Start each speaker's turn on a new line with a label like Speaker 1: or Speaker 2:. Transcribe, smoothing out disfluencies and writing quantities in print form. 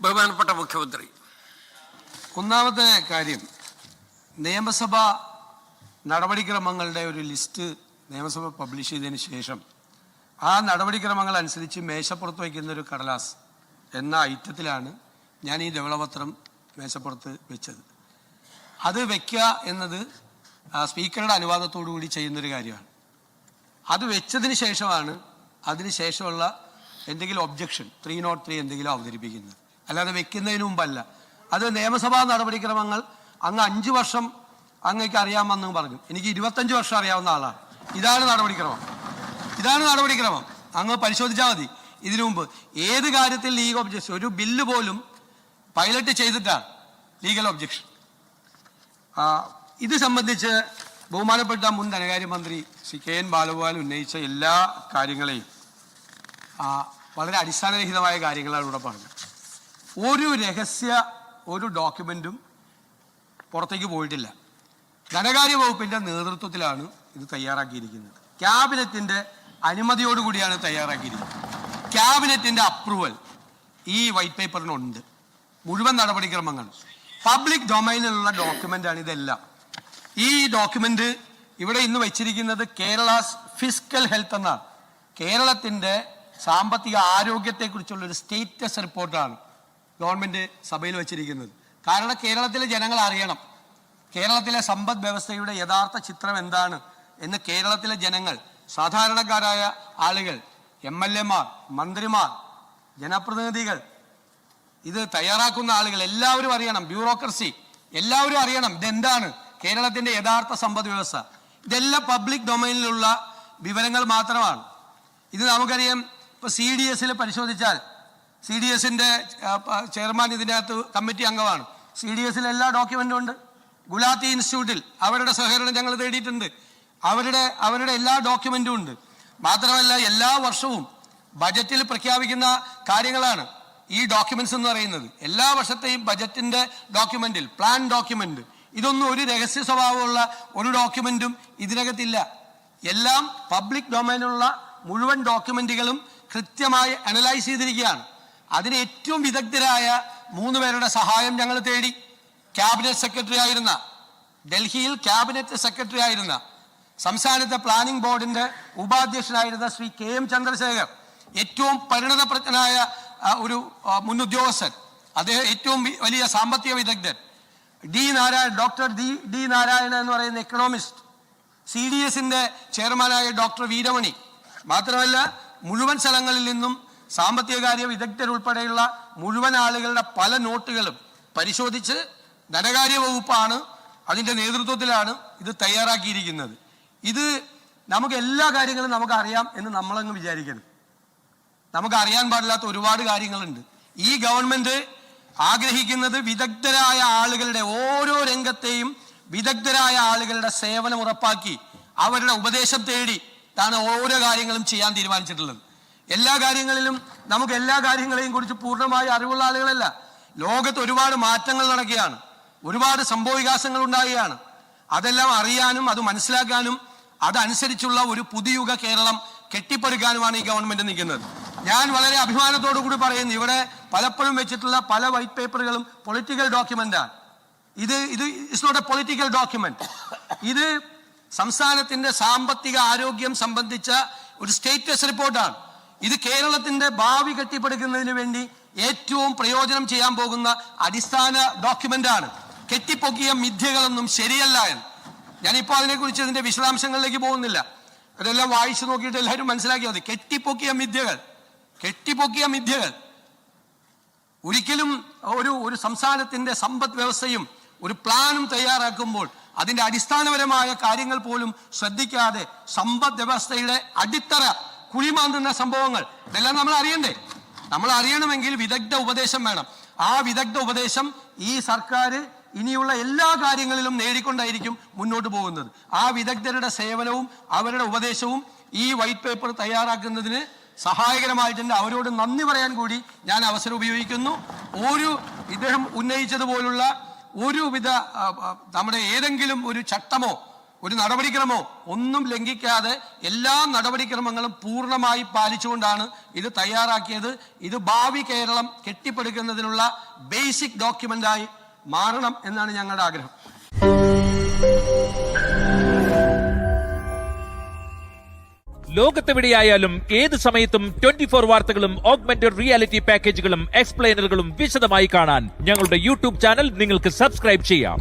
Speaker 1: ബഹുമാനപ്പെട്ട മുഖ്യമന്ത്രി.
Speaker 2: ഒന്നാമത്തെ കാര്യം, നിയമസഭ നടപടിക്രമങ്ങളുടെ ഒരു ലിസ്റ്റ് നിയമസഭ പബ്ലിഷ് ചെയ്തതിന് ശേഷം ആ നടപടിക്രമങ്ങൾ അനുസരിച്ച് മേശപ്പുറത്ത് വയ്ക്കുന്ന ഒരു കടലാസ് എന്ന ഐറ്റത്തിലാണ് ഞാൻ ഈ ധവളപത്രം മേശപ്പുറത്ത് വെച്ചത്. അത് വയ്ക്കുക എന്നത് സ്പീക്കറുടെ അനുവാദത്തോടു കൂടി ചെയ്യുന്നൊരു കാര്യമാണ്. അത് വെച്ചതിന് ശേഷമാണ് അതിന് ശേഷമുള്ള എന്തെങ്കിലും ഒബ്ജക്ഷൻ 303 എന്തെങ്കിലും അവതരിപ്പിക്കുന്നത്, അല്ലാതെ വെക്കുന്നതിന് മുമ്പല്ല. അത് നിയമസഭാ നടപടിക്രമങ്ങൾ അങ്ങ് 5 വർഷം അങ്ങേക്ക് അറിയാമെന്ന് പറഞ്ഞു. എനിക്ക് 25 വർഷം അറിയാവുന്ന ആളാണ്. ഇതാണ് നടപടിക്രമം. അങ്ങ് പരിശോധിച്ചാൽ മതി. ഇതിനു മുമ്പ് ഏത് കാര്യത്തിൽ ലീഗൽ ഒബ്ജക്ഷൻ, ഒരു ബില്ല് പോലും പൈലറ്റ് ചെയ്തിട്ടാണ് ലീഗൽ ഒബ്ജക്ഷൻ. ഇത് സംബന്ധിച്ച് ബഹുമാനപ്പെട്ട മുൻ ധനകാര്യമന്ത്രി ശ്രീ KN ബാലഗോപാൽ ഉന്നയിച്ച എല്ലാ കാര്യങ്ങളെയും വളരെ അടിസ്ഥാനരഹിതമായ കാര്യങ്ങളാണ് ഇവിടെ പറഞ്ഞത്. ഒരു ഡോക്യുമെൻറ്റും പുറത്തേക്ക് പോയിട്ടില്ല. ധനകാര്യ വകുപ്പിൻ്റെ നേതൃത്വത്തിലാണ് ഇത് തയ്യാറാക്കിയിരിക്കുന്നത്. ക്യാബിനറ്റിൻ്റെ അനുമതിയോടുകൂടിയാണ് തയ്യാറാക്കിയിരിക്കുന്നത്. ക്യാബിനറ്റിൻ്റെ അപ്രൂവൽ ഈ വൈറ്റ് പേപ്പറിനുണ്ട്. മുഴുവൻ നടപടിക്രമങ്ങൾ പബ്ലിക് ഡൊമൈനിലുള്ള ഡോക്യുമെൻ്റാണ് ഇതെല്ലാം. ഈ ഡോക്യുമെൻ്റ് ഇവിടെ ഇന്ന് വെച്ചിരിക്കുന്നത് കേരളാസ് ഫിസ്ക്കൽ ഹെൽത്ത് എന്നാണ്. കേരളത്തിൻ്റെ സാമ്പത്തിക ആരോഗ്യത്തെക്കുറിച്ചുള്ളൊരു സ്റ്റേറ്റസ് റിപ്പോർട്ടാണ് ഗവൺമെൻറ് സഭയിൽ വെച്ചിരിക്കുന്നത്. കാരണം കേരളത്തിലെ ജനങ്ങൾ അറിയണം, കേരളത്തിലെ സമ്പദ് വ്യവസ്ഥയുടെ യഥാർത്ഥ ചിത്രം എന്താണ് എന്ന് കേരളത്തിലെ ജനങ്ങൾ, സാധാരണക്കാരായ ആളുകൾ, MLA-മാർ, മന്ത്രിമാർ, ജനപ്രതിനിധികൾ, ഇത് തയ്യാറാക്കുന്ന ആളുകൾ എല്ലാവരും അറിയണം. ബ്യൂറോക്രസി എല്ലാവരും അറിയണം ഇതെന്താണ് കേരളത്തിൻ്റെ യഥാർത്ഥ സമ്പദ് വ്യവസ്ഥ. ഇതെല്ലാം പബ്ലിക് ഡൊമൈനിലുള്ള വിവരങ്ങൾ മാത്രമാണ്. ഇത് നമുക്കറിയാം. ഇപ്പോൾ CDS-ൽ പരിശോധിച്ചാൽ CDS-ൻ്റെ ചെയർമാൻ ഇതിനകത്ത് കമ്മിറ്റി അംഗമാണ്. CDS-ൽ എല്ലാ ഡോക്യുമെൻറ്റും ഉണ്ട്. ഗുലാത്തി ഇൻസ്റ്റിറ്റ്യൂട്ടിൽ അവരുടെ സഹകരണം ഞങ്ങൾ തേടിയിട്ടുണ്ട്. അവരുടെ എല്ലാ ഡോക്യുമെൻറ്റും ഉണ്ട്. മാത്രമല്ല എല്ലാ വർഷവും ബജറ്റിൽ പ്രഖ്യാപിക്കുന്ന കാര്യങ്ങളാണ് ഈ ഡോക്യുമെൻറ്റ്സ് എന്ന് പറയുന്നത്. എല്ലാ വർഷത്തെയും ബജറ്റിൻ്റെ ഡോക്യുമെൻറ്റിൽ പ്ലാൻ ഡോക്യുമെൻറ്റ്, ഇതൊന്നും ഒരു രഹസ്യ സ്വഭാവമുള്ള ഒരു ഡോക്യുമെൻറ്റും ഇതിനകത്തില്ല. എല്ലാം പബ്ലിക് ഡൊമൈനിലുള്ള മുഴുവൻ ഡോക്യുമെൻറ്റുകളും കൃത്യമായി അനലൈസ് ചെയ്തിരിക്കുകയാണ്. അതിന് ഏറ്റവും വിദഗ്ധരായ 3 പേരുടെ സഹായം ഞങ്ങൾ തേടി. ക്യാബിനറ്റ് സെക്രട്ടറി ആയിരുന്ന, ഡൽഹിയിൽ ക്യാബിനറ്റ് സെക്രട്ടറി ആയിരുന്ന, സംസ്ഥാനത്തെ പ്ലാനിംഗ് ബോർഡിൻ്റെ ഉപാധ്യക്ഷനായിരുന്ന ശ്രീ KM ചന്ദ്രശേഖർ, ഏറ്റവും പരിണതപ്രജ്ഞനായ ഒരു മുൻ ഉദ്യോഗസ്ഥൻ, അദ്ദേഹം ഏറ്റവും വലിയ സാമ്പത്തിക വിദഗ്ധൻ, ഡോക്ടർ ഡി നാരായണ എന്ന് പറയുന്ന എക്കണോമിസ്റ്റ്, CDS-ൻ്റെ ചെയർമാനായ ഡോക്ടർ വീരമണി, മാത്രമല്ല മുഴുവൻ സ്ഥലങ്ങളിൽ നിന്നും സാമ്പത്തിക കാര്യ വിദഗ്ധരുൾപ്പെടെയുള്ള മുഴുവൻ ആളുകളുടെ പല നോട്ടുകളും പരിശോധിച്ച് ധനകാര്യ വകുപ്പാണ് അതിൻ്റെ നേതൃത്വത്തിലാണ് ഇത് തയ്യാറാക്കിയിരിക്കുന്നത്. ഇത് നമുക്ക് എല്ലാ കാര്യങ്ങളും നമുക്കറിയാം എന്ന് നമ്മളങ്ങ് വിചാരിക്കണം. നമുക്ക് അറിയാൻ പാടില്ലാത്ത ഒരുപാട് കാര്യങ്ങളുണ്ട്. ഈ ഗവൺമെൻറ് ആഗ്രഹിക്കുന്നത് വിദഗ്ധരായ ആളുകളുടെ, ഓരോ രംഗത്തെയും വിദഗ്ധരായ ആളുകളുടെ സേവനം ഉറപ്പാക്കി അവരുടെ ഉപദേശം തേടി ാണ് ഓരോ കാര്യങ്ങളും ചെയ്യാൻ തീരുമാനിച്ചിട്ടുള്ളത്. എല്ലാ കാര്യങ്ങളിലും നമുക്ക് എല്ലാ കാര്യങ്ങളെയും കുറിച്ച് പൂർണ്ണമായി അറിവുള്ള ആളുകളല്ല. ലോകത്ത് ഒരുപാട് മാറ്റങ്ങൾ നടക്കുകയാണ്, ഒരുപാട് സംഭവവികാസങ്ങൾ ഉണ്ടാകുകയാണ്. അതെല്ലാം അറിയാനും അത് മനസ്സിലാക്കാനും അതനുസരിച്ചുള്ള ഒരു പുതുയുഗ കേരളം കെട്ടിപ്പടുക്കാനുമാണ് ഈ ഗവൺമെൻറ് നിൽക്കുന്നത്. ഞാൻ വളരെ അഭിമാനത്തോടു കൂടി പറയുന്നു, ഇവിടെ പലപ്പോഴും വെച്ചിട്ടുള്ള പല വൈറ്റ് പേപ്പറുകളും പൊളിറ്റിക്കൽ ഡോക്യുമെൻ്റാണ്. ഇത് it's not a political document. ഇത് സംസ്ഥാനത്തിൻ്റെ സാമ്പത്തിക ആരോഗ്യം സംബന്ധിച്ച ഒരു സ്റ്റേറ്റസ് റിപ്പോർട്ടാണ്. ഇത് കേരളത്തിൻ്റെ ഭാവി കെട്ടിപ്പടുക്കുന്നതിന് വേണ്ടി ഏറ്റവും പ്രയോജനം ചെയ്യാൻ പോകുന്ന അടിസ്ഥാന ഡോക്യുമെൻ്റാണ്. കെട്ടിപ്പൊക്കിയ മിഥ്യകളൊന്നും ശരിയല്ല എന്ന് ഞാനിപ്പോൾ അതിനെക്കുറിച്ച് ഇതിൻ്റെ വിശദാംശങ്ങളിലേക്ക് പോകുന്നില്ല. അതെല്ലാം വായിച്ചു നോക്കിയിട്ട് എല്ലാവരും മനസ്സിലാക്കിയാൽ മതി. കെട്ടിപ്പൊക്കിയ മിഥ്യകൾ ഒരിക്കലും ഒരു സംസ്ഥാനത്തിൻ്റെ സമ്പദ് വ്യവസ്ഥയും ഒരു പ്ലാനും തയ്യാറാക്കുമ്പോൾ അതിൻ്റെ അടിസ്ഥാനപരമായ കാര്യങ്ങൾ പോലും ശ്രദ്ധിക്കാതെ സമ്പദ് വ്യവസ്ഥയുടെ അടിത്തറ കുഴിമാന്തുന്ന സംഭവങ്ങൾ ഇതെല്ലാം നമ്മൾ അറിയണ്ടേ? നമ്മൾ അറിയണമെങ്കിൽ വിദഗ്ധ ഉപദേശം വേണം. ആ വിദഗ്ധ ഉപദേശം ഈ സർക്കാർ ഇനിയുള്ള എല്ലാ കാര്യങ്ങളിലും നേടിക്കൊണ്ടായിരിക്കും മുന്നോട്ട് പോകുന്നത്. ആ വിദഗ്ധരുടെ സേവനവും അവരുടെ ഉപദേശവും ഈ വൈറ്റ് പേപ്പർ തയ്യാറാക്കുന്നതിന് സഹായകരമായിട്ടുണ്ട്. അവരോട് നന്ദി പറയാൻ കൂടി ഞാൻ അവസരം ഉപയോഗിക്കുന്നു. ഇദ്ദേഹം ഉന്നയിച്ചതുപോലുള്ള ഒരുവിധ നമ്മുടെ ഏതെങ്കിലും ഒരു ചട്ടമോ ഒരു നടപടിക്രമോ ഒന്നും ലംഘിക്കാതെ എല്ലാ നടപടിക്രമങ്ങളും പൂർണ്ണമായി പാലിച്ചുകൊണ്ടാണ് ഇത് തയ്യാറാക്കിയത്. ഇത് ഭാവി കേരളം കെട്ടിപ്പടുക്കുന്നതിനുള്ള ബേസിക് ഡോക്യുമെന്റായി മാറണം എന്നാണ് ഞങ്ങളുടെ ആഗ്രഹം.
Speaker 1: ലോകത്തെവിടെയായാലും ഏത് സമയത്തും 24 വാർത്തകളും ഓഗ്മെന്റഡ് റിയാലിറ്റി പാക്കേജുകളും എക്സ്പ്ലെയിനറുകളും വിശദമായി കാണാൻ ഞങ്ങളുടെ യൂട്യൂബ് ചാനൽ നിങ്ങൾക്ക് സബ്സ്ക്രൈബ് ചെയ്യാം.